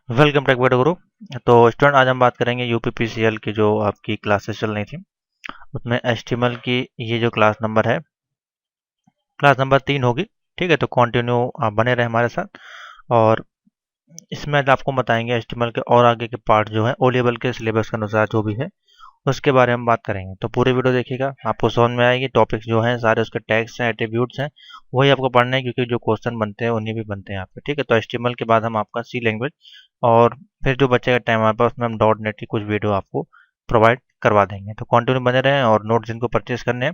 Welcome to एक्वेट गुरु। तो student, आज हम बात करेंगे यूपीपीसीएल की जो आपकी क्लासेस चल रही थी उसमें एचटीएमएल की। ये जो क्लास नंबर है, क्लास नंबर 3 होगी। ठीक है, तो कंटिन्यू आप बने रहे हमारे साथ। और इसमें आज आपको बताएंगे एचटीएमएल के और आगे के पार्ट जो है ओ लेवल के सिलेबस के अनुसार जो भी है उसके बारे में बात करेंगे। तो पूरी वीडियो देखिएगा, आपको समझ में आएगी। टॉपिक्स जो हैं सारे उसके टैग्स हैं, एट्रीब्यूट्स हैं, वही आपको पढ़ना है क्योंकि जो क्वेश्चन बनते हैं उन्हीं भी बनते हैं यहाँ पे। ठीक है, तो एचटीएमएल के बाद हम आपका सी लैंग्वेज और फिर जो बचेगा टाइम हमारे पास उसमें हम डॉट नेट की कुछ वीडियो आपको प्रोवाइड करवा देंगे। तो कंटिन्यू बने रहें। और नोट्स जिनको परचेज करने हैं,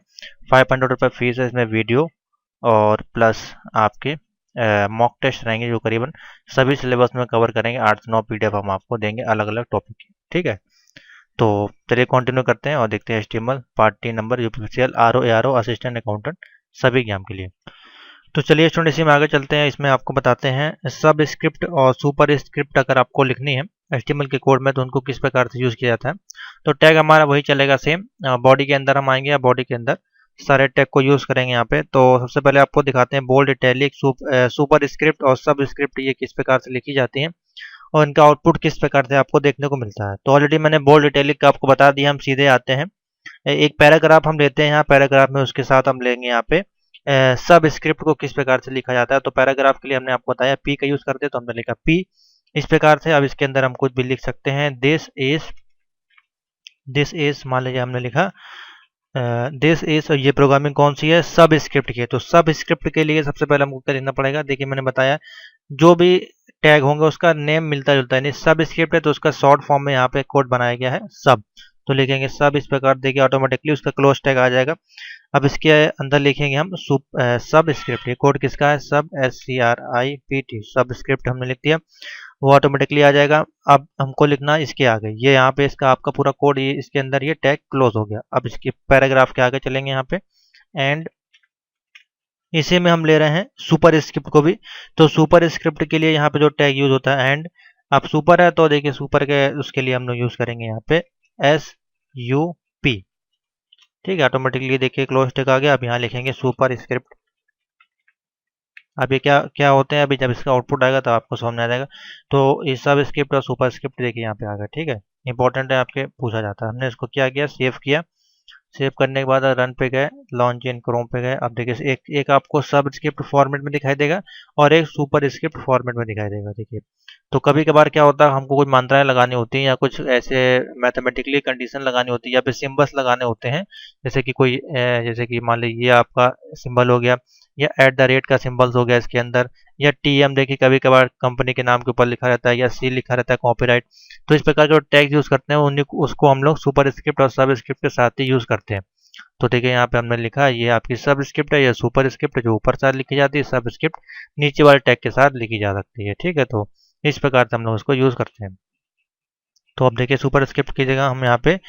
₹500 फीस है। इसमें वीडियो और प्लस आपके मॉक टेस्ट रहेंगे जो करीबन सभी सिलेबस में कवर करेंगे। 8 से 9 पीडीएफ हम आपको देंगे अलग अलग टॉपिक की। ठीक है, तो चलिए कंटिन्यू करते हैं और देखते हैं HTML part 3 number UPPCL RO ARO assistant accountant सभी एग्जाम के लिए। तो चलिए स्टूडेंट, इसी में आगे चलते हैं। इसमें आपको बताते हैं सब स्क्रिप्ट और सुपर स्क्रिप्ट अगर आपको लिखनी है एचटीएमएल के कोड में तो उनको किस प्रकार से यूज़ किया जाता है। तो टैग हमारा वही चलेगा सेम। बॉडी के अंदर हम आएंगे या बॉडी के अंदर सारे टैग को यूज़ करेंगे यहाँ पे। तो सबसे पहले आपको दिखाते हैं बोल्ड, इटैलिक, सुपर स्क्रिप्ट और सब स्क्रिप्ट ये किस प्रकार से लिखी जाती हैं और इनका आउटपुट किस प्रकार से आपको देखने को मिलता है। तो ऑलरेडी मैंने बोल्ड इटैलिक का आपको बता दिया। हम सीधे आते हैं, एक पैराग्राफ हम लेते हैं यहाँ। पैराग्राफ में उसके साथ हम लेंगे यहाँ पे सब स्क्रिप्ट को किस प्रकार से लिखा जाता है। तो पैराग्राफ के लिए हमने आपको बताया पी का यूज करते हैं, तो हमने लिखा पी इस प्रकार से। अब इसके अंदर हम कुछ भी लिख सकते हैं। दिस इज मान लीजिए हमने लिखा दिस इज, और ये प्रोग्रामिंग कौन सी है, सब स्क्रिप्ट की है। तो सब स्क्रिप्ट के लिए सबसे पहले हमको क्या लिखना पड़ेगा। देखिए मैंने बताया जो भी टैग होंगे उसका नेम मिलता जुलता है। नहीं सब स्क्रिप्ट है तो उसका शॉर्ट फॉर्म में यहाँ पे कोड बनाया गया है सब। तो लिखेंगे सब इस प्रकार, देखिए ऑटोमेटिकली उसका क्लोज टैग आ जाएगा। अब इसके अंदर लिखेंगे हम सब स्क्रिप्ट। ये कोड किसका है, सब SCRIPT सब स्क्रिप्ट हमने लिख दिया, वो ऑटोमेटिकली आ जाएगा। अब हमको लिखना इसके आगे, ये यहाँ पे इसका आपका पूरा कोड, ये इसके अंदर ये टैग क्लोज हो गया। अब इसके पैराग्राफ के आगे चलेंगे यहाँ पे एंड इसी में हम ले रहे हैं सुपर स्क्रिप्ट को भी। तो सुपर स्क्रिप्ट के लिए यहाँ पे जो टैग यूज होता है एंड, अब सुपर है तो देखिए सुपर के उसके लिए हम लोग यूज करेंगे यहाँ पे SUP। ठीक है, ऑटोमेटिकली देखिए क्लोज टैग आ गया। अब यहाँ लिखेंगे सुपर स्क्रिप्ट। अब ये क्या क्या होते हैं, अभी जब इसका आउटपुट आएगा तो आपको समझ में आ जाएगा। तो ये सब स्क्रिप्ट और सुपर स्क्रिप्ट देखिए यहाँ पे आ गया। ठीक है, इंपॉर्टेंट है, आपके पूछा जाता है। हमने इसको क्या किया, सेव किया। सेव करने के बाद रन पे गए, लॉन्च इन क्रोम पे गए। अब देखिए एक आपको सब स्क्रिप्ट फॉर्मेट में दिखाई देगा और एक सुपर स्क्रिप्ट फॉर्मेट में दिखाई देगा। देखिए, तो कभी कभार क्या होता है, हमको कुछ मात्राएं लगानी होती हैं या कुछ ऐसे मैथमेटिकली कंडीशन लगानी होती है या फिर सिंबल्स लगाने होते हैं। जैसे कि कोई जैसे कि मान लीजिए ये आपका सिंबल हो गया या @ का सिंबल्स हो गया इसके अंदर, या TM देखिए कभी कभार कंपनी के नाम के ऊपर लिखा रहता है, या C लिखा रहता है कॉपीराइट। तो इस प्रकार के जो टैग यूज करते हैं उन्हीं उसको हम लोग सुपर स्क्रिप्ट और सब स्क्रिप्ट के साथ ही यूज करते हैं। तो देखिए यहाँ पे हमने लिखा ये आपकी सब स्क्रिप्ट है, ये सुपर स्क्रिप्ट है जो ऊपर साथ लिखी जाती है, सब स्क्रिप्ट नीचे वाले टैग के साथ लिखी जा सकती है। ठीक है, तो इस प्रकार से हम लोग उसको यूज करते हैं। तो अब देखिए सुपर स्क्रिप्ट की जगह हम यहाँ पे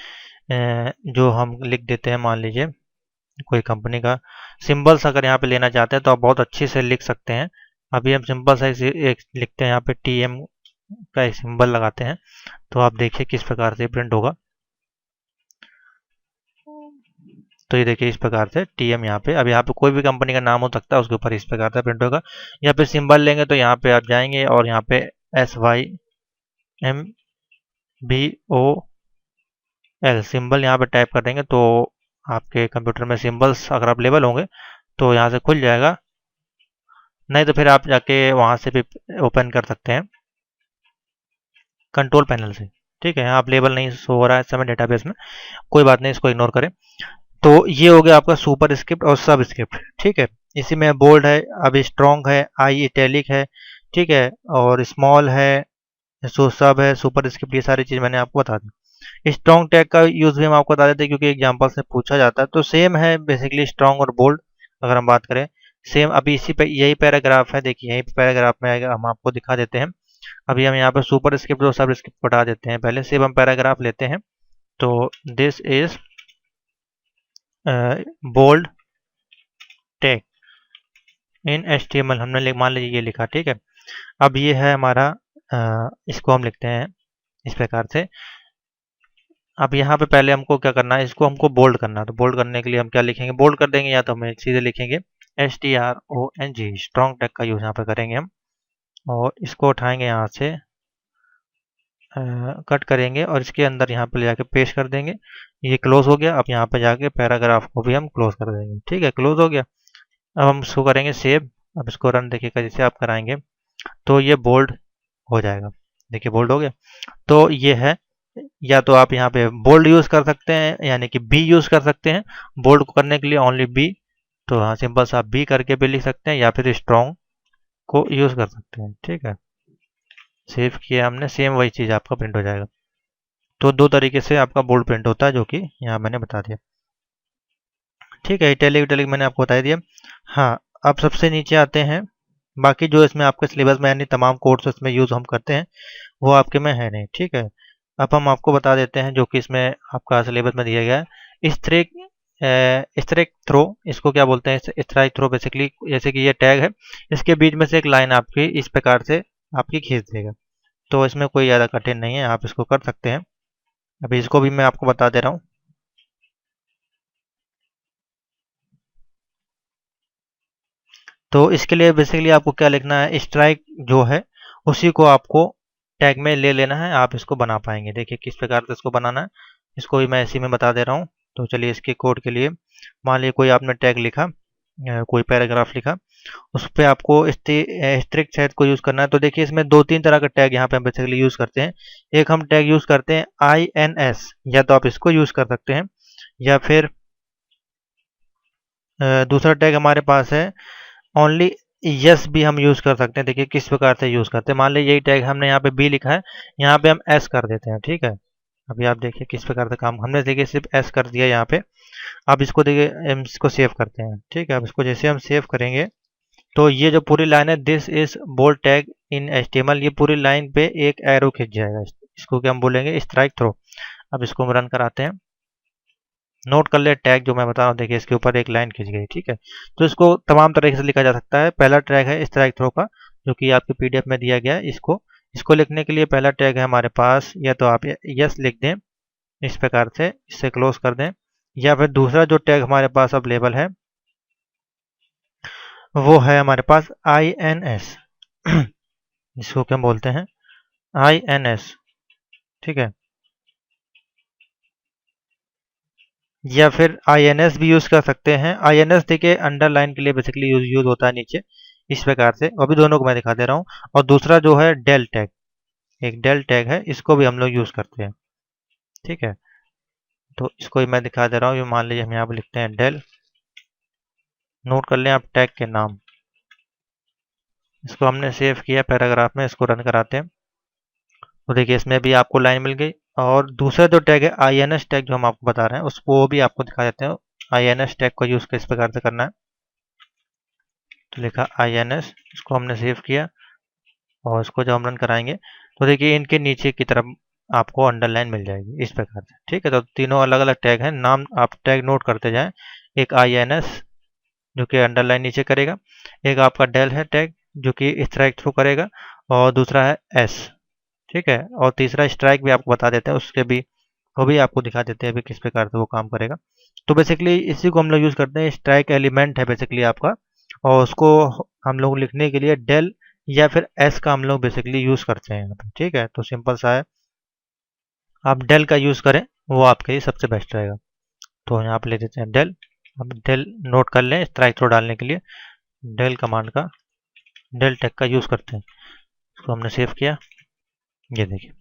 जो हम लिख देते हैं, मान लीजिए कोई कंपनी का सिंबल्स अगर यहाँ पे लेना चाहते हैं तो आप बहुत अच्छे से लिख सकते हैं। अभी हम सिंपल सा एक लिखते हैं यहाँ पे TM का एक सिंबल लगाते हैं। तो आप देखिए किस प्रकार से प्रिंट होगा। तो ये देखिए इस प्रकार से TM यहाँ पे, अब यहाँ पे कोई भी कंपनी का नाम हो सकता है उसके ऊपर इस प्रकार से प्रिंट होगा। यहाँ पे सिंबल लेंगे तो यहाँ पे आप जाएंगे और यहाँ पे SYMBOL सिंबल यहाँ पे टाइप कर देंगे तो आपके कंप्यूटर में सिंबल्स अगर अवेलेबल होंगे तो यहाँ से खुल जाएगा। नहीं तो फिर आप जाके वहाँ से भी ओपन कर सकते हैं कंट्रोल पैनल से। ठीक है, यहाँ अवेलेबल नहीं शो हो रहा है इस समय डेटाबेस में, कोई बात नहीं, इसको इग्नोर करें। तो ये हो गया आपका सुपर स्क्रिप्ट और सब स्क्रिप्ट। ठीक है, इसी में बोल्ड है, अब स्ट्रॉन्ग है, आई इटैलिक है, ठीक है, और स्मॉल है, सो सब है, सुपर स्क्रिप्ट, ये सारी चीज़ मैंने आपको बता दी। स्ट्रॉन्ग टैग का यूज़ भी हम आपको बता देते हैं क्योंकि एग्जाम्पल से पूछा जाता है। तो सेम है बेसिकली स्ट्रॉन्ग और बोल्ड अगर हम बात करें, सेम। अभी इसी पे यही पैराग्राफ है, देखिए यही पैराग्राफ में आएगा, हम आपको दिखा देते हैं। अभी हम यहाँ पे सुपर स्क्रिप्ट और सब स्क्रिप्ट हटा देते हैं, पहले सिर्फ हम पैराग्राफ लेते हैं। तो this is bold tag in HTML हमने मान लीजिए ये लिखा। ठीक है, अब ये है हमारा इसको हम लिखते हैं इस प्रकार से। अब यहाँ पे पहले हमको क्या करना है, इसको हमको बोल्ड करना है। तो बोल्ड करने के लिए हम क्या लिखेंगे, बोल्ड कर देंगे या तो हम सीधे लिखेंगे STRONG, स्ट्रॉन्ग टैग का यूज यहाँ पे करेंगे हम। और इसको उठाएंगे यहाँ से कट करेंगे और इसके अंदर यहाँ पे ले जाके पेस्ट कर देंगे। ये क्लोज हो गया। अब यहाँ पे जाके पैराग्राफ को भी हम क्लोज कर देंगे। ठीक है, क्लोज हो गया। अब हम इसको करेंगे सेव। अब इसको रन देखिएगा, जैसे आप कराएंगे तो ये बोल्ड हो जाएगा। देखिए बोल्ड हो गया। तो ये है, या तो आप यहाँ पे बोल्ड यूज कर सकते हैं, यानी कि बी यूज कर सकते हैं बोल्ड को करने के लिए, ओनली बी। तो हाँ, सिंपल सा बी करके भी लिख सकते हैं, या फिर स्ट्रॉन्ग को यूज कर सकते हैं। ठीक है, सेव किया हमने, सेम वही चीज़ आपका प्रिंट हो जाएगा। तो दो तरीके से आपका बोल्ड प्रिंट होता है, जो कि यहाँ मैंने बता दिया। ठीक है, इटैलिक इटैलिक मैंने आपको बता दिया। हाँ, अब सबसे नीचे आते हैं। बाकी जो इसमें आपके सिलेबस में यानी तमाम कोर्स इसमें यूज़ हम करते हैं वो आपके में है नहीं। ठीक है, अब हम आपको बता देते हैं जो कि इसमें आपका सिलेबस में दिया गया है। स्ट्राइक थ्रो, इसको क्या बोलते हैं? स्ट्राइक थ्रो बेसिकली, जैसे कि ये टैग है, इसके बीच में से एक लाइन आपकी इस प्रकार से आपकी खींच देगा। तो इसमें कोई ज़्यादा कठिन नहीं है, आप इसको कर सकते हैं। अभी इसको भी मैं आपको बता दे रहा हूँ। तो इसके लिए बेसिकली आपको क्या लिखना है, स्ट्राइक जो है उसी को आपको टैग में ले लेना है, आप इसको बना पाएंगे। देखिए किस प्रकार से इसको बनाना है, इसको भी मैं इसी में बता दे रहा हूँ। तो चलिए, इसके कोड के लिए मान लीजिए कोई आपने टैग लिखा, कोई पैराग्राफ लिखा, उस पर आपको स्ट्रिक्ट सेट को यूज़ करना है। तो देखिए इसमें दो तीन तरह का टैग यहाँ पे हम बेसिकली यूज़ करते हैं। एक हम टैग यूज़ करते हैं INS, या तो आप इसको यूज़ कर सकते हैं, या फिर दूसरा टैग हमारे पास है ओनली यस भी हम यूज़ कर सकते हैं। देखिए किस प्रकार से यूज़ करते हैं। मान लीजिए यही टैग हमने यहाँ पे बी लिखा है, यहाँ पे हम एस कर देते हैं। ठीक है, अभी आप देखिए किस प्रकार से काम, हमने देखिए सिर्फ एस कर दिया यहाँ पे। अब इसको देखिए, हम इसको सेव करते हैं। ठीक है, अब इसको जैसे हम सेव करेंगे तो ये जो पूरी लाइन है, this is bold tag in HTML, ये पूरी लाइन पे एक एरो खिंच जाएगा। इसको क्या हम बोलेंगे, स्ट्राइक थ्रो। अब इसको हम रन कराते हैं। नोट कर ले टैग जो मैं बता रहा हूँ, देखिए इसके ऊपर एक लाइन खींच गई। ठीक है, तो इसको तमाम तरीके से लिखा जा सकता है। पहला टैग है स्ट्राइक थ्रो का, जो कि आपके PDF में दिया गया है। इसको लिखने के लिए पहला टैग है हमारे पास, या तो आप यस लिख दें इस प्रकार से, इससे क्लोज कर दें, या फिर दूसरा जो टैग हमारे पास अवेलेबल है वो है हमारे पास INS। इसको क्या बोलते हैं, INS। ठीक है, या फिर INS भी यूज़ कर सकते हैं। INS देखिए अंडरलाइन के लिए बेसिकली यूज होता है नीचे इस प्रकार से। अभी दोनों को मैं दिखा दे रहा हूँ। और दूसरा जो है डेल टैग, एक डेल टैग है, इसको भी हम लोग यूज़ करते हैं। ठीक है, तो इसको भी मैं दिखा दे रहा हूँ। ये मान लीजिए हम यहाँ पर लिखते हैं डेल, नोट कर लें आप टैग के नाम। इसको हमने सेव किया पैराग्राफ में, इसको रन कराते हैं। तो देखिए इसमें भी आपको लाइन मिल गई। और दूसरा जो टैग है INS टैग, जो हम आपको बता रहे हैं, उसको भी आपको दिखा देते हैं। INS टैग को यूज़ किस प्रकार से करना है, तो लिखा INS, इसको हमने सेव किया और इसको जब हम रन कराएंगे तो देखिए इनके नीचे की तरफ आपको अंडरलाइन मिल जाएगी इस प्रकार से। ठीक है, तो तीनों अलग अलग टैग हैं, नाम आप टैग नोट करते जाएं। एक INS जो कि अंडरलाइन नीचे करेगा, एक आपका डेल है टैग जो कि स्ट्राइक थ्रू करेगा, और दूसरा है S। ठीक है, और तीसरा स्ट्राइक भी आपको बता देते हैं, उसके भी वो भी आपको दिखा देते हैं अभी किस प्रकार से वो काम करेगा। तो बेसिकली इसी को हम लोग यूज़ करते हैं। स्ट्राइक एलिमेंट है बेसिकली आपका, और उसको हम लोग लिखने के लिए डेल या फिर एस का हम लोग बेसिकली यूज़ करते हैं यहाँ पे। ठीक है, तो सिंपल सा है, आप डेल का यूज़ करें, वो आपके लिए सबसे बेस्ट रहेगा। तो यहाँ पे ले देते हैं डेल। अब डेल नोट कर लें स्ट्राइक थ्रो डालने के लिए, डेल कमांड का, डेल टैग का यूज़ करते हैं। इसको हमने सेव किया, ये देखिए।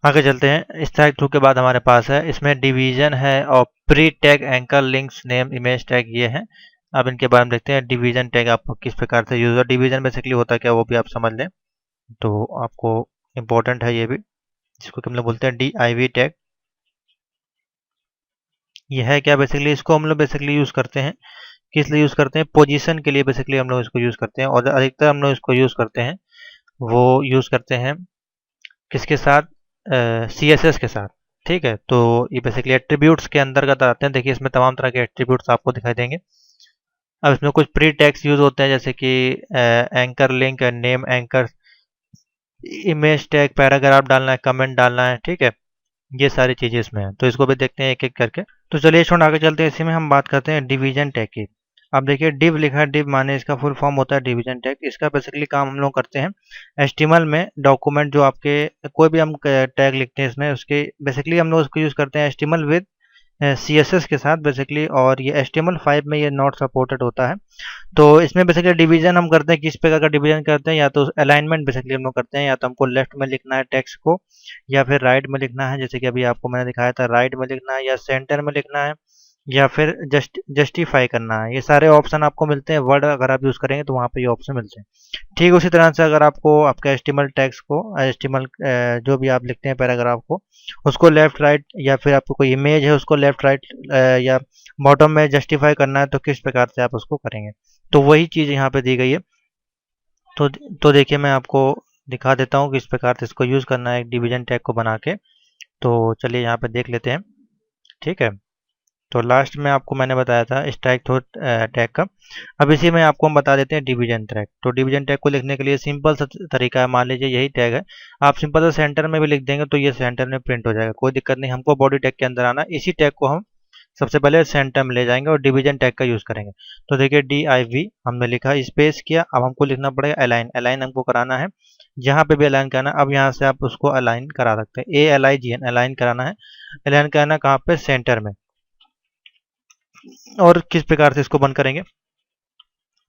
आगे चलते हैं। स्ट्राइक थ्रू के बाद हमारे पास है, इसमें डिवीजन है और pre tag, anchor, links, name, image tag, ये हैं। अब इनके बारे में देखते हैं। डिवीजन टैग आपको किस प्रकार से यूज हो, डिवीजन बेसिकली होता है क्या, वो भी आप समझ लें तो आपको इम्पोर्टेंट है ये भी, जिसको हम लोग बोलते हैं DIV टैग। ये है क्या, बेसिकली इसको हम लोग बेसिकली यूज करते हैं, किस लिए यूज करते हैं, पोजीशन के लिए बेसिकली हम लोग इसको यूज करते हैं। और अधिकतर हम लोग इसको यूज करते हैं, वो यूज करते हैं किसके साथ, CSS के साथ। ठीक है, तो ये बेसिकली एट्रीब्यूट्स के अंतर्गत आते हैं। देखिए इसमें तमाम तरह के एट्रीब्यूट्स आपको दिखाई देंगे। अब इसमें कुछ प्री टैग्स यूज होते हैं, जैसे कि anchor, link, name, anchor, image tag, paragraph डालना है, कमेंट डालना है। ठीक है, ये सारी चीज़ें इसमें हैं, तो इसको भी देखते हैं एक एक करके। तो चलिए छोड़ आगे चलते हैं, इसी में हम बात करते हैं डिवीजन टैग की। अब देखिए डिव लिखा है, डिव माने इसका फुल फॉर्म होता है डिवीजन टैग। इसका बेसिकली काम हम लोग करते हैं एचटीएमएल में डॉक्यूमेंट जो आपके कोई भी हम टैग लिखते हैं इसमें, उसके बेसिकली हम लोग उसको यूज़ करते हैं एचटीएमएल विद सीएसएस के साथ बेसिकली, और ये HTML5 में ये नॉट सपोर्टेड होता है। तो इसमें बेसिकली डिवीजन हम करते हैं, किस प्रकार का डिवीजन करते हैं, या तो अलाइनमेंट बेसिकली हम लोग करते हैं, या तो हमको लेफ्ट में लिखना है टेक्स्ट को, या फिर राइट में लिखना है, जैसे कि अभी आपको मैंने दिखाया था राइट में लिखना है, या सेंटर में लिखना है, या फिर जस्टिफाई करना है। ये सारे ऑप्शन आपको मिलते हैं, वर्ड अगर आप यूज़ करेंगे तो वहाँ पे ये ऑप्शन मिलते हैं। ठीक उसी तरह से अगर आपको आपका एचटीएमएल टैग्स को एचटीएमएल जो भी आप लिखते हैं पैराग्राफ को, उसको लेफ्ट राइट, या फिर आपको कोई इमेज है उसको लेफ्ट राइट या बॉटम में जस्टिफाई करना है, तो किस प्रकार से आप उसको करेंगे, तो वही चीज़ यहाँ पे दी गई है। तो देखिए मैं आपको दिखा देता हूँ किस प्रकार से इसको यूज़ करना है एक डिवीजन टैग को बना के। तो चलिए यहाँ पे देख लेते हैं। ठीक है, तो लास्ट में आपको मैंने बताया था स्ट्राइक थ्रू टैग का। अब इसी में आपको हम बता देते हैं डिवीजन टैग। तो डिवीजन टैग को लिखने के लिए सिंपल सा तरीका है, मान लीजिए यही टैग है, आप सिंपल सा सेंटर में भी लिख देंगे तो ये सेंटर में प्रिंट हो जाएगा, कोई दिक्कत नहीं। हमको बॉडी टैग के अंदर आना, इसी टैग को हम सबसे पहले सेंटर में ले जाएंगे और डिवीजन टैग का यूज़ करेंगे। तो देखिए DIV हमने लिखा, स्पेस किया, अब हमको लिखना पड़ेगा अलाइन। अलाइन हमको कराना है, जहाँ पे भी अलाइन कराना है। अब यहाँ से आप उसको अलाइन करा सकते हैं, ALIGN अलाइन कराना है। अलाइन कराना कहाँ पे, सेंटर में। और किस प्रकार से इसको बंद करेंगे,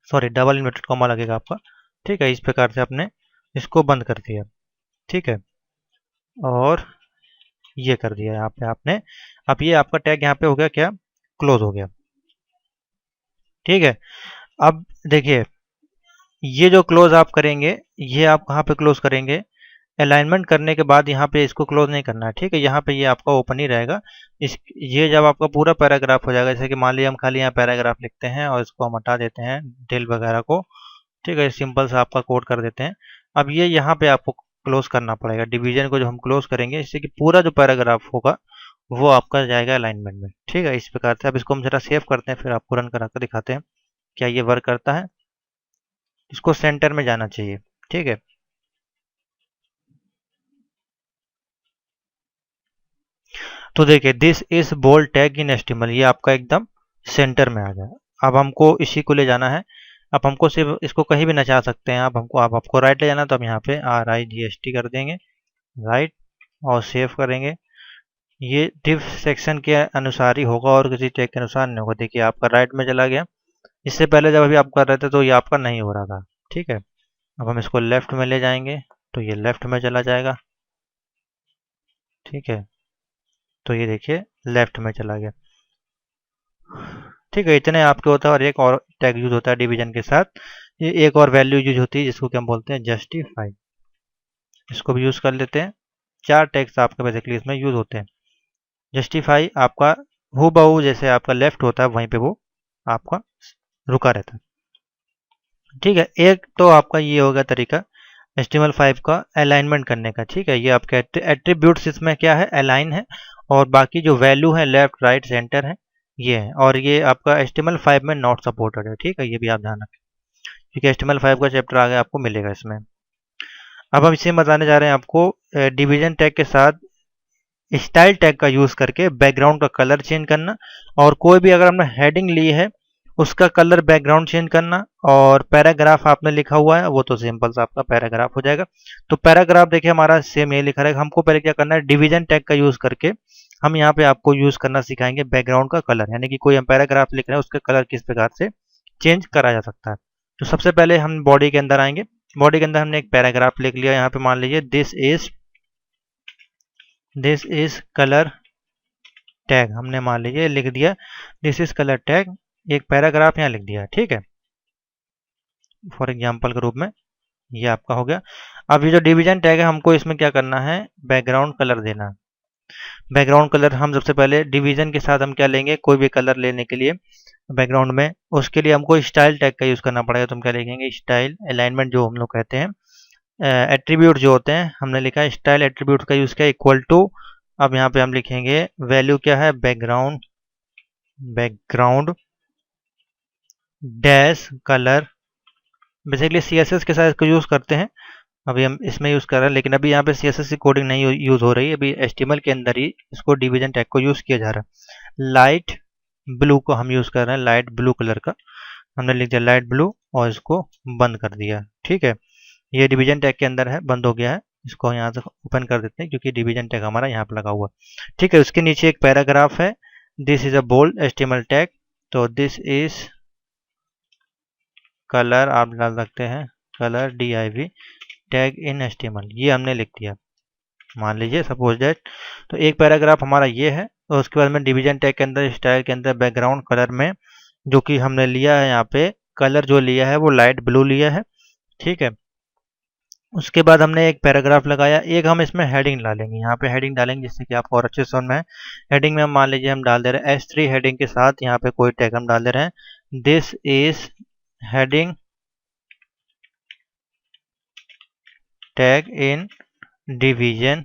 सॉरी डबल इन्वर्टेड कॉमा लगेगा आपका। ठीक है, इस प्रकार से आपने इसको बंद कर दिया। ठीक है, और ये कर दिया यहाँ पे आपने। अब ये आपका टैग यहाँ पे हो गया क्या, क्लोज हो गया। ठीक है, अब देखिए ये जो क्लोज आप करेंगे, ये आप कहाँ पे क्लोज करेंगे, अलाइनमेंट करने के बाद यहाँ पे इसको क्लोज नहीं करना है। ठीक है, यहाँ पे ये आपका ओपन ही रहेगा। ये जब आपका पूरा पैराग्राफ हो जाएगा, जैसे कि मान लीजिए हम खाली यहाँ पैराग्राफ लिखते हैं और इसको हम हटा देते हैं डिल वगैरह को। ठीक है, सिंपल सा आपका कोड कर देते हैं। अब ये यहाँ पे आपको क्लोज करना पड़ेगा, डिवीजन को जो हम क्लोज करेंगे, इससे कि पूरा जो पैराग्राफ होगा वो आपका जाएगा अलाइनमेंट में। ठीक है, इस प्रकार से। अब इसको हम जरा सेव करते हैं, फिर आपको रन करा कर दिखाते हैं क्या ये वर्क करता है। इसको सेंटर में जाना चाहिए। ठीक है, तो देखिए this is bold tag in HTML, ये आपका एकदम सेंटर में आ गया। अब हमको इसी को ले जाना है। अब हमको सिर्फ इसको कहीं भी नचा सकते हैं। अब आपको राइट ले जाना, तो हम यहाँ पे RIGST कर देंगे, राइट, और सेव करेंगे। ये डिव सेक्शन के अनुसार ही होगा और किसी टैग के अनुसार नहीं होगा। देखिए आपका राइट में चला गया, इससे पहले जब अभी आप कर रहे थे तो ये आपका नहीं हो रहा था। ठीक है, अब हम इसको लेफ्ट में ले जाएंगे तो ये लेफ्ट में चला जाएगा। ठीक है, तो ये देखिए लेफ्ट में चला गया। ठीक है, इतने आपके होता है। और एक और टैग यूज होता है डिवीजन के साथ, ये एक और वैल्यू यूज होती है जिसको कि हम बोलते हैं जस्टिफाई। इसको भी यूज कर लेते हैं। 4 टैग्स आपके बेसिकली इसमें यूज होते हैं। जस्टिफाई आपका हूबहू जैसे आपका लेफ्ट होता है वहीं पे वो आपका रुका रहता है। ठीक है, एक तो आपका ये होगा तरीका HTML5 का अलाइनमेंट करने का। ठीक है, ये आपके एट्रीब्यूट्स इसमें क्या है, अलाइन है, और बाकी जो वैल्यू है लेफ्ट राइट सेंटर है, ये है। और ये आपका HTML5 में नॉट सपोर्टेड है। ठीक है, ये भी आप ध्यान रखें, क्योंकि HTML5 का चैप्टर आगे आपको मिलेगा इसमें। अब हम इसे बताने जा रहे हैं आपको डिवीजन टैग के साथ स्टाइल टैग का यूज करके बैकग्राउंड का कलर चेंज करना, और कोई भी अगर हमने हेडिंग ली है उसका कलर बैकग्राउंड चेंज करना। और पैराग्राफ आपने लिखा हुआ है वो तो सिंपल सा आपका पैराग्राफ हो जाएगा। तो पैराग्राफ देखिए हमारा सेम ये लिखा रहेगा। हमको पहले क्या करना है, डिवीजन टैग का यूज करके हम यहाँ पे आपको यूज करना सिखाएंगे बैकग्राउंड का कलर, यानी कि कोई हम पैराग्राफ लिख रहे हैं उसका कलर किस प्रकार से चेंज करा जा सकता है। तो सबसे पहले हम बॉडी के अंदर आएंगे। बॉडी के अंदर हमने एक पैराग्राफ लिख लिया। यहाँ पे मान लीजिए दिस इज कलर टैग, हमने मान लीजिए लिख दिया दिस इज कलर टैग, एक पैराग्राफ यहाँ लिख दिया। ठीक है, फॉर एग्जाम्पल के रूप में ये आपका हो गया। अब ये जो डिवीजन टैग है हमको इसमें क्या करना है, बैकग्राउंड कलर देना। बैकग्राउंड कलर हम सबसे पहले डिवीजन के साथ हम क्या लेंगे, कोई भी कलर लेने के लिए बैकग्राउंड में, उसके लिए हमको स्टाइल टैग का यूज करना पड़ेगा। तो हम क्या लिखेंगे, स्टाइल अलाइनमेंट जो हम लोग कहते हैं, एट्रीब्यूट जो होते हैं, हमने लिखा है स्टाइल एट्रीब्यूट का यूज किया इक्वल टू। अब यहाँ पे हम लिखेंगे वैल्यू क्या है, background dash colour. Basically CSS के साथ इसको यूज करते हैं, अभी हम इसमें यूज कर रहे हैं, लेकिन अभी यहाँ पे CSS की कोडिंग नहीं यूज हो रही है, अभी HTML के अंदर ही इसको डिवीजन टैग को यूज किया जा रहा है। लाइट ब्लू को हम यूज कर रहे हैं, लाइट ब्लू कलर का। हमने लिख दिया लाइट ब्लू और इसको बंद कर दिया। ठीक है, ये डिवीजन टैग के अंदर है, बंद हो गया है। इसको यहाँ से ओपन कर देते हैं क्योंकि डिवीजन टैग हमारा यहाँ पर लगा हुआ। ठीक है, उसके नीचे एक पैराग्राफ है, this is a bold HTML tag. तो दिस इज कलर आप डाल सकते हैं, colour div tag in HTML, ये हमने लिख दिया मान लीजिए सपोज दैट। तो एक पैराग्राफ हमारा ये है और उसके बाद में डिवीजन टैग के अंदर स्टाइल के अंदर बैकग्राउंड कलर में जो कि हमने लिया है, यहाँ पे कलर जो लिया है वो लाइट ब्लू लिया है। ठीक है, उसके बाद हमने एक पैराग्राफ लगाया, एक हम इसमें हेडिंग डालेंगे, यहाँ पे हेडिंग डालेंगे जिससे कि आपको और अच्छे से समझ में आए। हेडिंग में हम मान लीजिए हम डाल दे रहे हैं S3 हेडिंग के साथ यहाँ पे कोई टैग हम डाल दे रहे हैं, this is heading tag in division,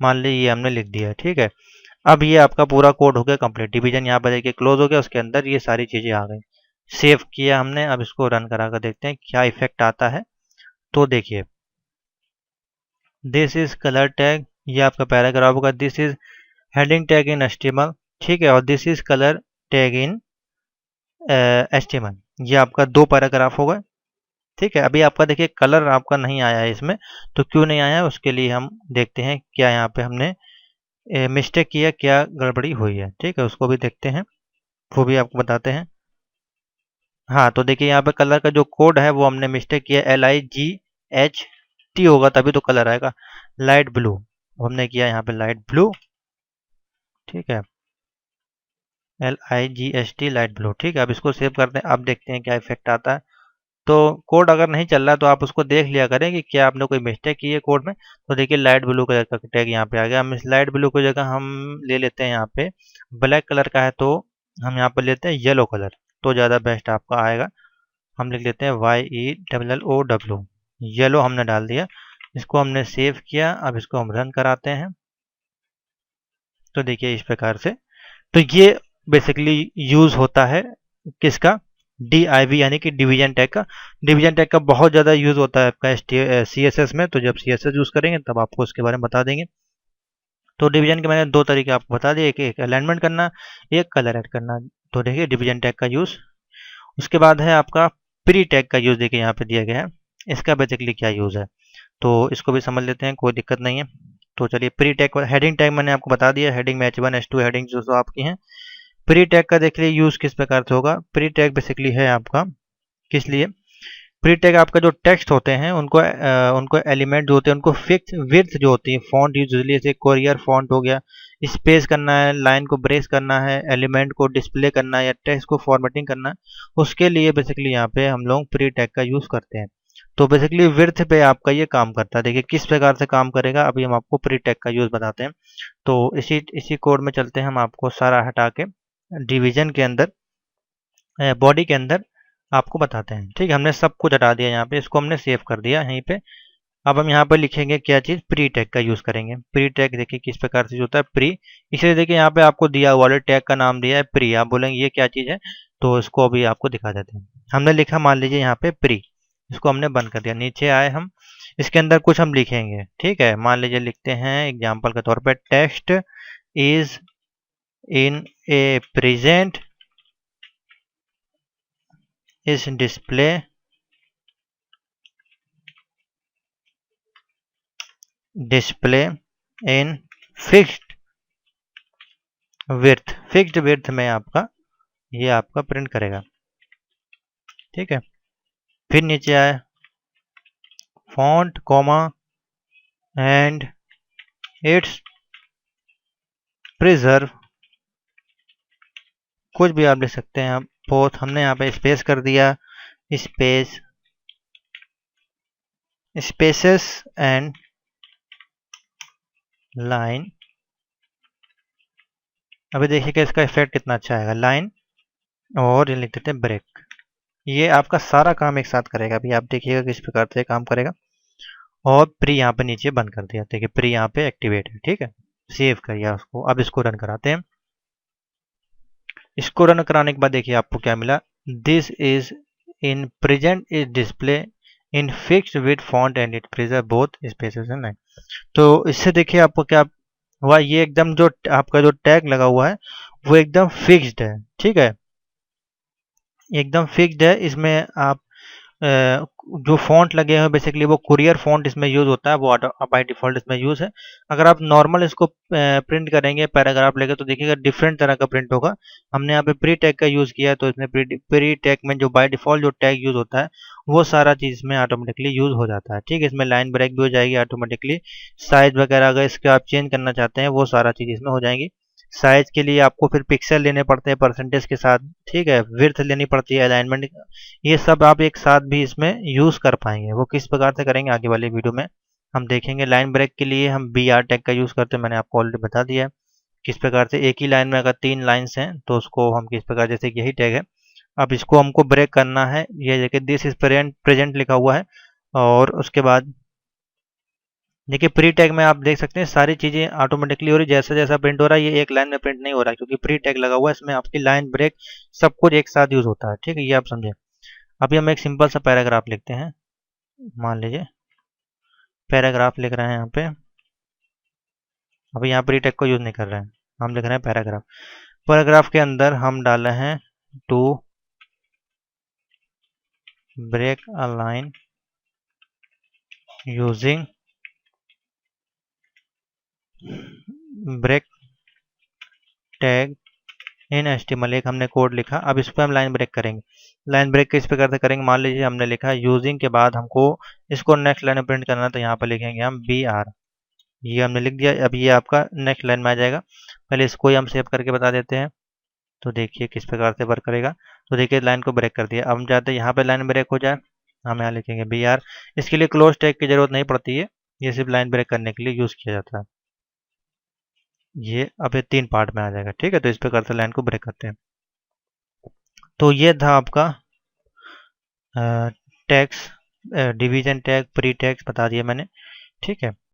मान लीजिए ये हमने लिख दिया। ठीक है, अब ये आपका पूरा कोड हो गया कंप्लीट, डिवीजन यहाँ पर देखिए क्लोज हो गया, उसके अंदर ये सारी चीज़ें आ गई। सेव किया हमने, अब इसको रन करा कर देखते हैं क्या इफेक्ट आता है। तो देखिए दिस इज कलर टैग, ये आपका पैराग्राफ होगा, this is heading tag in HTML। ठीक है, और this is colour tag in HTML, ये आपका दो पैराग्राफ होगा। ठीक है, अभी आपका देखिए कलर आपका नहीं आया है इसमें, तो क्यों नहीं आया है उसके लिए हम देखते हैं क्या यहाँ पे हमने मिस्टेक किया, क्या गड़बड़ी हुई है। ठीक है, उसको भी देखते हैं, वो भी आपको बताते हैं। हाँ, तो देखिए यहाँ पे कलर का जो कोड है वो हमने मिस्टेक किया, LIGHT होगा तभी तो कलर आएगा, लाइट ब्लू हमने किया यहाँ पे लाइट ब्लू। ठीक है, LIGHT लाइट ब्लू। ठीक है, अब इसको सेव करते हैं, अब देखते हैं क्या इफेक्ट आता है। तो कोड अगर नहीं चल रहा है तो आप उसको देख लिया करें कि क्या आपने कोई मिस्टेक की है कोड में। तो देखिए लाइट ब्लू कलर का टैग यहाँ पे आ गया, हम इस लाइट ब्लू की जगह हम ले लेते हैं, यहाँ पे ब्लैक कलर का है तो हम यहाँ पे लेते हैं येलो कलर, तो ज़्यादा बेस्ट आपका आएगा। हम लिख लेते हैं YELLOW, येलो हमने डाल दिया, इसको हमने सेव किया। अब इसको हम रन कराते हैं, तो देखिए इस प्रकार से। तो ये बेसिकली यूज़ होता है किसका, div यानी कि डिवीजन टैग का। डिवीजन टैग का बहुत ज़्यादा यूज़ होता है आपका CSS में, तो जब CSS यूज़ करेंगे तब आपको उसके बारे में बता देंगे। तो डिवीजन के मैंने दो तरीके आपको बता दिए, एक अलाइनमेंट करना, एक कलर ऐड करना। तो देखिए डिवीजन टैग का यूज़। उसके बाद है आपका प्री टैग का यूज़, देखिए यहाँ पे दिया गया है, इसका बेसिकली क्या यूज़ है तो इसको भी समझ लेते हैं, कोई दिक्कत नहीं है। तो चलिए प्री टैग, हेडिंग टैग मैंने आपको बता दिया, हेडिंग में H1 H2 हेडिंग जो आपकी हैं। प्री टैग का देख लीजिए यूज़ किस प्रकार से होगा। प्री टैग बेसिकली है आपका किस लिए, प्री टैग आपका जो टेक्स्ट होते हैं उनको एलिमेंट जो होते हैं उनको फिक्स विड्थ जो होती है, फॉन्ट यूजुअली जैसे कोरियर फॉन्ट हो गया, स्पेस करना है, लाइन को ब्रेस करना है, एलिमेंट को डिस्प्ले करना है या टेक्स्ट को फॉर्मेटिंग करना है, उसके लिए बेसिकली यहाँ पे हम लोग प्री टैग का यूज़ करते हैं। तो बेसिकली विड्थ पे आपका ये काम करता है। देखिए किस प्रकार से काम करेगा, अभी हम आपको प्री टैग का यूज़ बताते हैं। तो इसी कोड में चलते हैं, हम आपको सारा हटा के डिवीजन के अंदर बॉडी के अंदर आपको बताते हैं। ठीक है, हमने सब कुछ हटा दिया यहाँ पे, इसको हमने सेव कर दिया यहीं पे। अब हम यहाँ पर लिखेंगे क्या चीज़, प्री टैग का यूज़ करेंगे। प्री टैग देखिए किस प्रकार से होता है प्री, इसलिए देखिए यहाँ पे आपको दिया हुआ टैग का नाम दिया है प्री, आप बोलेंगे ये क्या चीज़ है, तो इसको अभी आपको दिखा देते हैं। हमने लिखा मान लीजिए यहाँ पे प्री, इसको हमने बंद कर दिया। नीचे आए हम, इसके अंदर कुछ हम लिखेंगे। ठीक है, मान लीजिए लिखते हैं एग्जाम्पल के तौर पर, text is in A present is display in fixed width, fixed width में आपका ये आपका प्रिंट करेगा। ठीक है, फिर नीचे आए font comma and it's preserve, कुछ भी आप लिख सकते हैं आप, बोथ हमने यहाँ पे स्पेस कर दिया, स्पेस स्पेसेस एंड लाइन। अभी देखिएगा इसका इफेक्ट कितना अच्छा आएगा, लाइन और ये लिख देते हैं ब्रेक, ये आपका सारा काम एक साथ करेगा। अभी आप देखिएगा किस प्रकार से काम करेगा। और प्री यहाँ पे नीचे बंद कर दिया, देखिए प्री यहाँ पे एक्टिवेट है। ठीक है, सेव करिए उसको। अब इसको रन कराते हैं, इसको रन कराने के बाद देखिए आपको क्या मिला, this is in present is display in fixed with font and it preserve both spaces and line. तो इससे देखिए आपको क्या हुआ, ये एकदम जो आपका जो टैग लगा हुआ है वो एकदम फिक्स्ड है। ठीक है, एकदम फिक्स्ड है। इसमें आप जो फ़ॉन्ट लगे हैं बेसिकली वो कुरियर फ़ॉन्ट इसमें यूज़ होता है, वो ऑटो बाय डिफ़ॉल्ट इसमें यूज़ है। अगर आप नॉर्मल इसको प्रिंट करेंगे पैराग्राफ लेकर तो देखिएगा डिफरेंट तरह का प्रिंट होगा। हमने यहाँ पे प्री टैग का यूज़ किया है तो इसमें प्री टैग में जो बाय डिफ़ॉल्ट जो टैग यूज़ होता है वो सारा चीज़ इसमें ऑटोमेटिकली यूज़ हो जाता है। ठीक है, इसमें लाइन ब्रेक भी हो जाएगी ऑटोमेटिकली। साइज़ वगैरह अगर इसके आप चेंज करना चाहते हैं वो सारा चीज़ इसमें हो जाएगी। साइज़ के लिए आपको फिर पिक्सल लेने पड़ते हैं परसेंटेज के साथ, ठीक है, विड्थ लेनी पड़ती है, अलाइनमेंट, ये सब आप एक साथ भी इसमें यूज़ कर पाएंगे। वो किस प्रकार से करेंगे आगे वाली वीडियो में हम देखेंगे। लाइन ब्रेक के लिए हम बी आर टैग का यूज़ करते हैं, मैंने आपको ऑलरेडी बता दिया है किस प्रकार से। एक ही लाइन में अगर 3 लाइन्स हैं तो उसको हम किस प्रकार, जैसे कि यही टैग है, अब इसको हमको ब्रेक करना है। ये देखिए दिस इज प्रेजेंट लिखा हुआ है और उसके बाद देखिए प्री टैग में आप देख सकते हैं सारी चीज़ें ऑटोमेटिकली हो रही, जैसा जैसा प्रिंट हो रहा है ये एक लाइन में प्रिंट नहीं हो रहा है क्योंकि प्री टैग लगा हुआ है। इसमें आपकी लाइन ब्रेक सब कुछ एक साथ यूज़ होता है। ठीक है, ये आप समझें। अभी हम एक सिंपल सा पैराग्राफ लिखते हैं, मान लीजिए पैराग्राफ लिख रहे हैं यहाँ पे। अभी यहाँ प्री टैग को यूज़ नहीं कर रहे हैं, हम लिख रहे हैं पैराग्राफ। पैराग्राफ के अंदर हम डाल रहे हैं to break a line using break tag in HTML. एक हमने कोड लिखा, अब इस पर हम लाइन ब्रेक करेंगे। लाइन ब्रेक किस प्रकार से करेंगे, मान लीजिए हमने लिखा यूजिंग के बाद हमको इसको नेक्स्ट लाइन में प्रिंट करना है तो यहाँ पर लिखेंगे हम बी आर। ये हमने लिख दिया, अब ये आपका नेक्स्ट लाइन में आ जाएगा। पहले इसको ही हम सेव करके बता देते हैं तो देखिए किस प्रकार से वर्क करेगा। तो देखिए लाइन को ब्रेक कर दिया। अब हम चाहते हैं यहाँ पे लाइन ब्रेक हो जाए, हम यहाँ लिखेंगे बी आर। इसके लिए क्लोज टैग की जरूरत नहीं पड़ती है, ये सिर्फ लाइन ब्रेक करने के लिए यूज़ किया जाता है। ये अब ये 3 पार्ट में आ जाएगा। ठीक है, तो इस प्रकार से लाइन को ब्रेक करते हैं। तो ये था आपका tags, division tag, pre tags बता दिया मैंने। ठीक है,